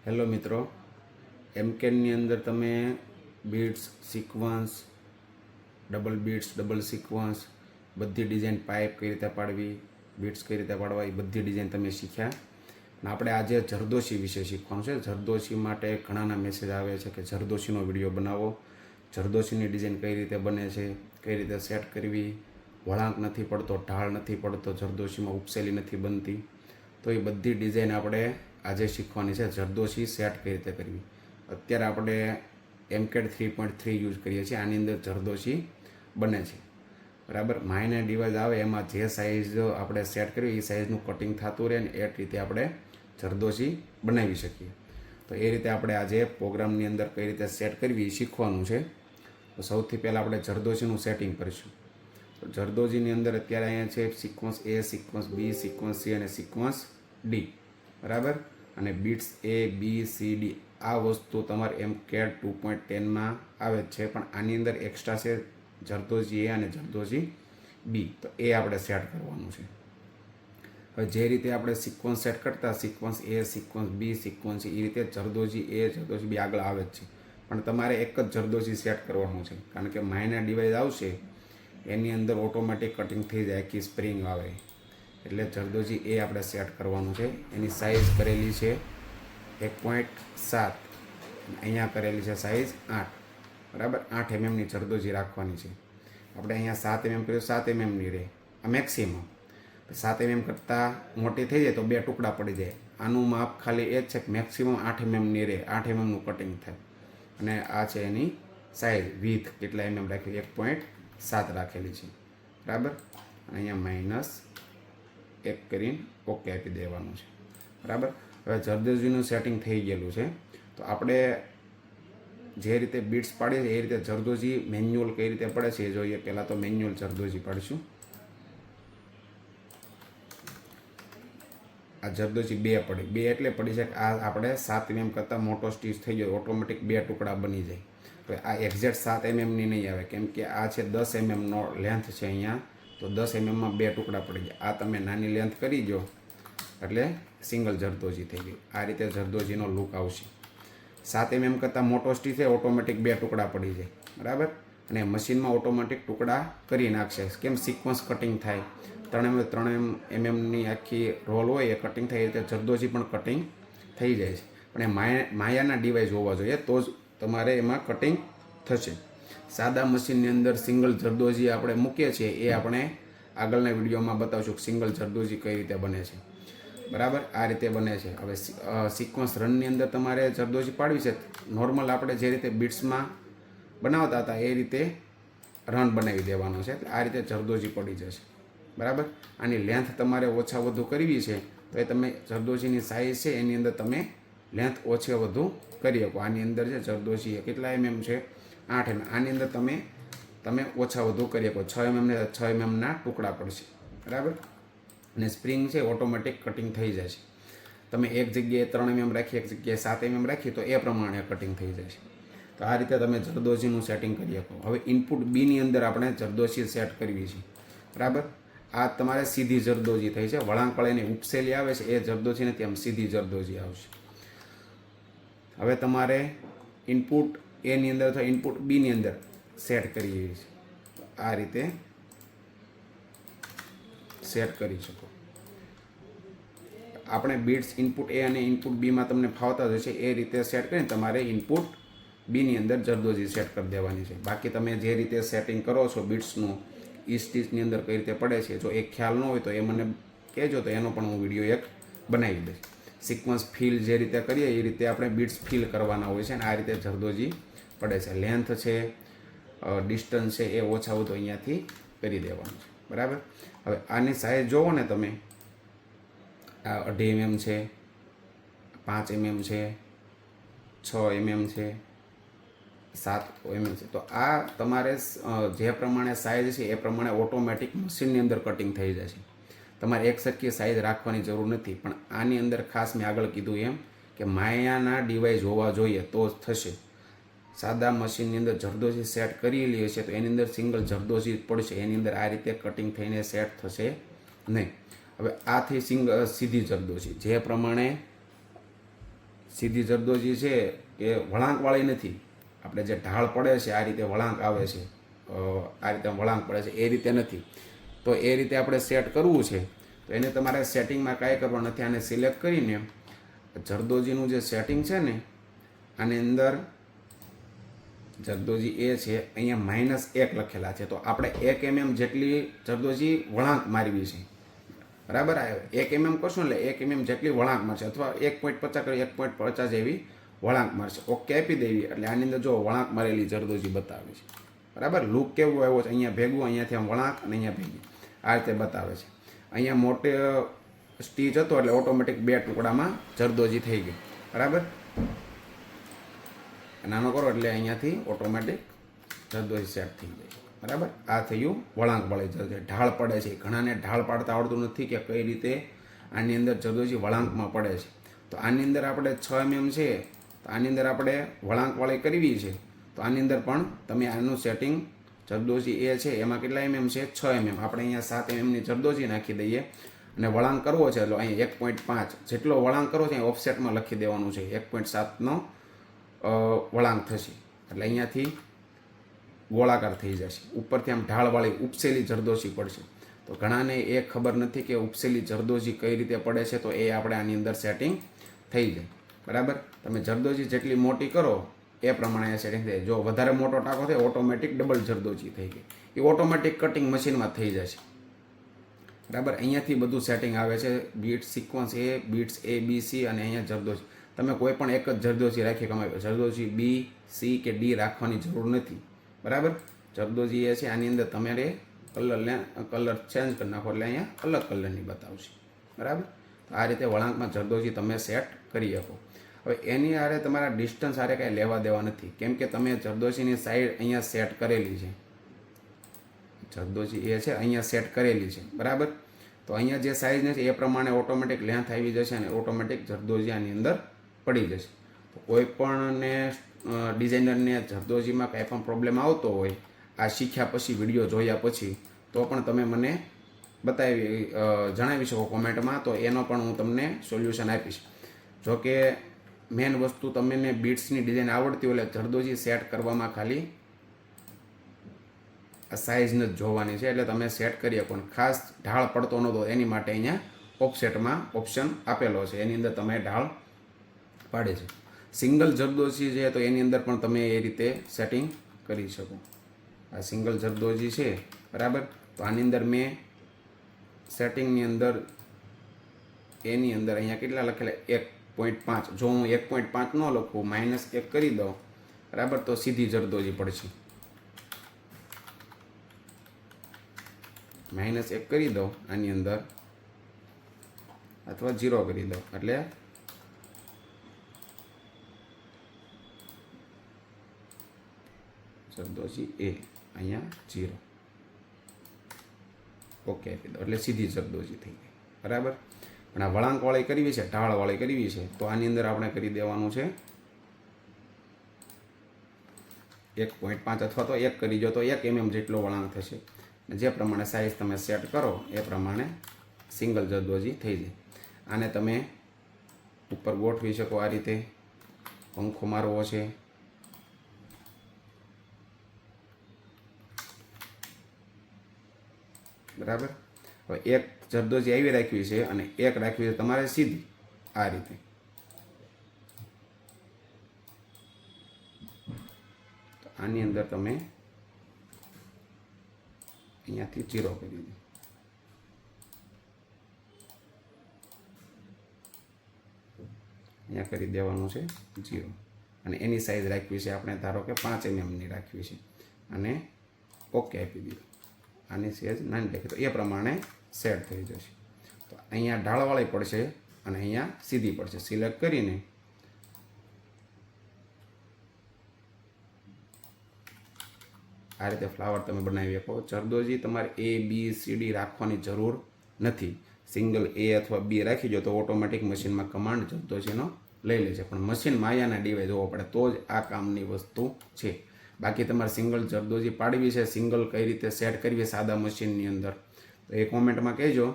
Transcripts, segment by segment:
Hello મિત્રો, એમકેનની અંદર તમે bits, sequence, double bits, double sequence, બધી ડિઝાઇન પાઇપ કઈ રીતે પાડવી, બીટ્સ કઈ રીતે પાડવા, એ બધી ડિઝાઇન તમે શીખ્યા. અને આપણે આજે જરદોશી વિશે શીખવાનું છે. જરદોશી માટે ઘણાના મેસેજ આવે છે કે જરદોશીનો વિડીયો બનાવો, જરદોશીની ડિઝાઇન કઈ રીતે બને છે, કઈ રીતે સેટ કરવી, વળાંક નથી પડતો, ઢાળ નથી પડતો, જરદોશીમાં ઉપસેલી નથી બનતી. તો એ બધી ડિઝાઇન આપણે આજે શીખવાની છે. જરદોશી સેટ કઈ રીતે કરવી. અત્યારે આપણે એમકેડ 3.3 યુઝ કરીએ છીએ. આની અંદર જરદોશી બને છે, બરાબર. માઇનર ડિવાઇસ આવે એમાં જે સાઇઝ આપણે સેટ કરવી એ સાઇઝનું કટિંગ થતું રહે ને એ રીતે આપણે જરદોશી બનાવી શકીએ. તો એ રીતે આપણે આજે પ્રોગ્રામની અંદર કઈ રીતે સેટ કરવી એ શીખવાનું છે. તો સૌથી પહેલાં આપણે જરદોશીનું સેટિંગ કરીશું. તો જરદોશીની અંદર અત્યારે અહીંયા છે sequence A, sequence B, sequence C અને સિક્વન્સ D, બરાબર. અને bits A, B, C, D આ વસ્તુ તમારે એમકેડ 2.10માં આવે જ છે, પણ આની અંદર એક્સ્ટ્રા છે જરદોશી A અને જરદોશી B. તો એ આપણે સેટ કરવાનું છે. હવે જે રીતે આપણે સિક્વન્સ સેટ કરતા sequence A, sequence B, sequence એ રીતે જરદોશી A, જરદોશી B આગળ આવે જ છે, પણ તમારે એક જ જરદોશી સેટ કરવાનું છે. કારણ કે માઇનર ડિવાઇસ આવશે એની અંદર ઓટોમેટિક કટિંગ થઈ જાય, આખી સ્પ્રિંગ આવે. એટલે જરદોશી એ આપણે સેટ કરવાનું છે. એની સાઇઝ કરેલી છે 1.7, અહીંયા કરેલી છે સાઇઝ 8, બરાબર. 8 mmની જરદોશી રાખવાની છે. આપણે અહીંયા 7 mm કર્યું, 7 mmની રહે આ મેક્સિમમ. 7 mm કરતાં મોટી થઈ જાય તો બે ટુકડા પડી જાય. આનું માપ ખાલી એ જ છે કે મેક્સિમમ 8 mmની રહે, 8 mmનું કટિંગ થાય. અને આ છે એની સાઇઝ, વિથ કેટલા mm રાખેલી, 1.7 રાખેલી છે, બરાબર. અહીંયા -1 કરીને ઓકે આપી દેવાનું છે, બરાબર. હવે જરદોશીનું સેટિંગ થઈ ગયેલું છે. તો આપણે જે રીતે બીટ્સ પાડીએ છીએ એ રીતે જરદોશી મેન્યુઅલ કઈ રીતે પડે છે એ જોઈએ. પહેલાં તો મેન્યુઅલ જરદોશી પાડીશું. આ જરદોશી 2 પડી, 2 એટલે પડી છે કે આ આપણે 7 mm કરતાં મોટો સ્ટીચ થઈ ગયો, ઓટોમેટિક 2 ટુકડા બની જાય. તો આ એક્ઝેક્ટ 7 mmની નહીં આવે, કેમ કે આ છે 10 mmનો લેન્થ છે અહીંયા. તો 10 mmમાં 2 ટુકડા પડી જાય. આ તમે નાની લેન્થ કરી દો એટલે સિંગલ જરદોશી થઈ ગઈ. આ રીતે જરદોશીનો લુક આવશે. 7 mm કરતાં મોટો સ્ટીચ છે, ઓટોમેટિક 2 ટુકડા પડી જાય, બરાબર. અને મશીનમાં ઓટોમેટિક ટુકડા કરી નાખશે. કેમ સિક્વન્સ કટિંગ થાય, 3 mmની આખી રોલ હોય એ કટિંગ થાય, એ રીતે જરદોશી પણ કટિંગ થઈ જાય છે. પણ એ માયાના ડિવાઇસ હોવા જોઈએ તો જ તમારે એમાં કટિંગ થશે. સાદા મશીનની અંદર સિંગલ જરદોશી આપણે મૂકીએ છીએ એ આપણે આગળના વિડીયોમાં બતાવશું કે સિંગલ જરદોશી કઈ રીતે બને છે, બરાબર. આ રીતે બને છે. હવે સિક્વન્સ રનની અંદર તમારે જરદોશી પાડવી છે. નોર્મલ આપણે જે રીતે બીટ્સમાં બનાવતા હતા એ રીતે રન બનાવી દેવાનો છે. આ રીતે જરદોશી પડી જશે, બરાબર. આની લેન્થ તમારે ઓછા વધુ કરવી છે તો એ તમે જરદોશીની સાઇઝ છે એની અંદર તમે લેન્થ ઓછે વધુ કરી શકો. આની અંદર છે જરદોશી કેટલા છે, 8 mm. આની અંદર તમે ઓછા વધુ કરી શકો. 6 mm ને 6 mmના ટુકડા પડશે, બરાબર. અને સ્પ્રિંગ છે ઓટોમેટિક કટિંગ થઈ જશે. તમે એક જગ્યાએ 3 mm રાખી, એક જગ્યાએ 7 mm રાખી તો એ પ્રમાણે કટિંગ થઈ જશે. તો આ રીતે તમે જરદોશીનું સેટિંગ કરી શકો. હવે ઇનપુટ બીની અંદર આપણે જરદોશી સેટ કરવી છે, બરાબર. આ તમારે સીધી જરદોશી થઈ છે. વળાંક એની ઉપસેલી આવે છે એ જરદોશી નથી, આમ સીધી જરદોશી આવશે. હવે તમારે ઇનપુટ એની અંદર અથવા ઇનપુટ બીની અંદર સેટ કરીએ છીએ. આ રીતે સેટ કરી શકો. આપણે બીટ્સ ઇનપુટ એ અને ઇનપુટ બીમાં તમને ફાવતા જ હશે એ રીતે સેટ કરીને તમારે ઇનપુટ બીની અંદર જરદોશી સેટ કરી દેવાની છે. બાકી તમે જે રીતે સેટિંગ કરો છો બીટ્સનું, ઈ સ્ટીચની અંદર કઈ રીતે પડે છે, જો એ ખ્યાલ ન હોય તો એ મને કહેજો, તો એનો પણ હું વિડીયો એક બનાવી દઈશ. સિક્વન્સ ફિલ જે રીતે કરીએ એ રીતે આપણે બીટ્સ ફિલ કરવાના હોય છે અને આ રીતે જરદોશી પડે છે. લેન્થ છે, ડિસ્ટન્સ છે એ ઓછા વધુ અહીંયાથી કરી દેવાનું છે, બરાબર. હવે આની સાઇઝ જોવો ને તમે, આ 2.5 mm છે, 5 mm છે, 6 mm છે, 7 mm છે. તો આ તમારે જે પ્રમાણે સાઇઝ છે એ પ્રમાણે ઓટોમેટિક મશીનની અંદર કટિંગ થઈ જશે. તમારે એક સરખી સાઇઝ રાખવાની જરૂર નથી. પણ આની અંદર ખાસ મેં આગળ કીધું એમ કે માયાના ડિવાઇસ હોવા જોઈએ તો જ થશે. સાદા મશીનની અંદર જરદોશી સેટ કરેલી હશે તો એની અંદર સિંગલ જરદોશી પડશે, એની અંદર આ રીતે કટિંગ થઈને સેટ થશે નહીં. હવે આથી સીધી જરદોશી જે પ્રમાણે સીધી જરદોજી છે એ વળાંકવાળી નથી. આપણે જે ઢાળ પડે છે આ રીતે વળાંક આવે છે, આ રીતે વળાંક પડે છે એ રીતે નથી. તો એ રીતે આપણે સેટ કરવું છે. તો એને તમારે સેટિંગમાં કાંઈ કરવાનું નથી. આને સિલેક્ટ કરીને જરદોજીનું જે સેટિંગ છે ને આની અંદર જરદોજી એ છે, અહીંયા -1 લખેલા છે. તો આપણે 1 mm જેટલી જરદોજી વળાંક મારવી છે, બરાબર. 1 mm કરશું એટલે 1 mm જેટલી વળાંક મારશે, અથવા 1.50 કરી 1.50 એવી વળાંક મારશે. ઓકે આપી દેવી એટલે આની અંદર જો વળાંક મારેલી જરદોજી બતાવે છે, બરાબર. લુક કેવું આવ્યો છે, અહીંયા ભેગું, અહીંયાથી આમ વળાંક અને અહીંયા ભેગી, આ રીતે બતાવે છે. અહીંયા મોટે સ્ટીચ હતો એટલે ઓટોમેટિક 2 ટુકડામાં જરદોજી થઈ ગઈ, બરાબર. નાનો કરો એટલે અહીંયાથી ઓટોમેટિક જરદોજી સેટ થઈ જાય, બરાબર. આ થયું વળાંકવાળી જરદોજી. ઢાળ પડે છે, ઘણાને ઢાળ પાડતા આવડતું નથી કે કઈ રીતે આની અંદર જરદોજી વળાંકમાં પડે છે. તો આની અંદર આપણે 6 mm છે, તો આની અંદર આપણે વળાંકવાળી કરવી છે. તો આની અંદર પણ તમે આનું સેટિંગ જરદોજી એ છે એમાં કેટલા mm છે, 6 mm. આપણે અહીંયા 7 mm ની જરદોજી નાખી દઈએ અને વળાંક કરવો છે એટલે અહીંયા 1.5 જેટલો વળાંક કરવો છે ઓફસેટમાં લખી દેવાનું છે. 1.7નો વળાંક થશે એટલે અહીંયાથી ગોળાકાર થઈ જશે. ઉપરથી આમ ઢાળવાળી ઉપસેલી જરદોશી પડશે. તો ઘણાને એ ખબર નથી કે ઉપસેલી જરદોશી કઈ રીતે પડે છે, તો એ આપણે આની અંદર સેટિંગ થઈ જાય, બરાબર. તમે જરદોશી જેટલી મોટી કરો એ પ્રમાણે સેટિંગ થાય. જો વધારે મોટો ટાંકો થાય ઓટોમેટિક ડબલ જરદોશી થઈ ગઈ, એ ઓટોમેટિક કટિંગ મશીનમાં થઈ જશે, બરાબર. અહીંયાથી બધું સેટિંગ આવે છે. Bits sequence A, bits A B C અને અહીંયા જરદોશી. તમે કોઈ પણ એક જ જરદોશી રાખી કમાવી. જરદોશી B C કે D રાખવાની જરૂર નથી, બરાબર. જરદોશી એ છે આની અંદર તમારે કલર ચેન્જ કરી નાખો એટલે અહીંયા અલગ કલરની બતાવશે, બરાબર. તો આ રીતે વળાંકમાં જરદોશી તમે સેટ કરી શકો. હવે એની આરે તમારા ડિસ્ટન્સ આરે કાંઈ લેવા દેવા નથી, કેમ કે તમે જરદોશીની સાઈડ અહીંયા સેટ કરેલી છે. જરદોશી એ છે અહીંયા સેટ કરેલી છે, બરાબર. તો અહીંયા જે સાઈઝ છે એ પ્રમાણે ઓટોમેટિક લેન્થ આવી જશે અને ઓટોમેટિક જરદોશી આની અંદર પડી જશે. તો કોઈ પણને ડિઝાઇનરને જરદોશીમાં કાંઈ પણ પ્રોબ્લેમ આવતો હોય આ શીખ્યા પછી, વિડીયો જોયા પછી, તો પણ તમે મને જણાવી શકો કોમેન્ટમાં. તો એનો પણ હું તમને સોલ્યુશન આપીશ. જોકે મેન વસ્તુ તમને બીટ્સની ડિઝાઇન આવડતી હોય એટલે જરદોશી સેટ કરવામાં ખાલી આ સાઇઝ જ જોવાની છે એટલે તમે સેટ કરી શકો. ખાસ ઢાળ પડતો નહોતો એની માટે અહીંયા ઓફસેટમાં ઓપ્શન આપેલો છે, એની અંદર તમે ઢાળ પાડે છે. સિંગલ જરદોશી છે તો એની અંદર પણ તમે એ રીતે સેટિંગ કરી શકો. આ સિંગલ જરદોશી છે, બરાબર. તો આની અંદર મેં સેટિંગની અંદર એની અંદર અહીંયા કેટલા લખેલા 1.5. જો હું 1.5 ન લખું, -1 કરી દઉં, બરાબર, તો સીધી જરદોશી પડશે. -1 કરી દઉં આની અંદર, અથવા 0 કરી દઉં એટલે જરદોશી એ અહીંયા 0. ઓકે આપી દો એટલે સીધી જરદોશી થઈ ગઈ, બરાબર. પણ આ વળાંકવાળી કરવી છે, ઢાળવાળી કરવી છે, તો આની અંદર આપણે કરી દેવાનું છે 1.5 અથવા તો 1 કરી દો તો 1 mm જેટલો વળાંક થશે. જે પ્રમાણે સાઇઝ તમે સેટ કરો એ પ્રમાણે સિંગલ જરદોશી થઈ જાય. આને તમે ઉપર ગોઠવી શકો આ રીતે. પંખો મારવો છે, બરાબર. હવે એક જરદોશી આવી રાખવી છે અને એક રાખવી છે તમારે સીધી આ રીતે. તો આની અંદર તમે અહીંયાથી 0 કરી દો. અહીંયા કરી દેવાનું છે 0 અને એની સાઈઝ રાખવી છે આપણે ધારો કે 5 mm ની રાખવી છે અને ઓકે આપી દીધું. આની સાઈઝ નાની રાખી તો એ પ્રમાણે સેટ થઈ જશે. તો અહીંયા ઢાળવાળી પડશે અને અહીંયા સીધી પડશે. સિલેક્ટ કરીને આ રીતે ફ્લાવર તમે બનાવી શકો. જરદોશી તમારે A B C D રાખવાની જરૂર નથી. સિંગલ A અથવા B રાખી દો તો ઓટોમેટિક મશીનમાં કમાન્ડ જરદોશીનો લઈ લે છે. પણ મશીન માયાના ડિવાઇસ હોવો પડે તો જ આ કામની વસ્તુ છે. બાકી તમારે સિંગલ જરદોશી પાડવી છે, સિંગલ કઈ રીતે સેટ કરવી સાદા મશીનની અંદર, તો એ કોમેન્ટમાં કહેજો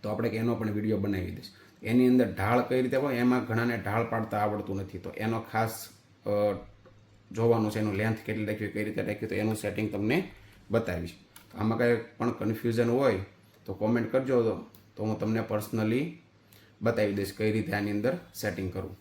તો આપણે કે એનો પણ વિડીયો બનાવી દઈશ. એની અંદર ઢાળ કઈ રીતે હોય, એમાં ઘણાને ઢાળ પાડતા આવડતું નથી, તો એનો ખાસ જોવાનું છે, એનું લેન્થ કેટલી રાખવી, કઈ રીતે રાખવી, તો એનું સેટિંગ તમને બતાવીશ. આમાં કંઈ પણ કન્ફ્યુઝન હોય તો કોમેન્ટ કરજો, તો હું તમને પર્સનલી બતાવી દઈશ કઈ રીતે આની અંદર સેટિંગ કરવું.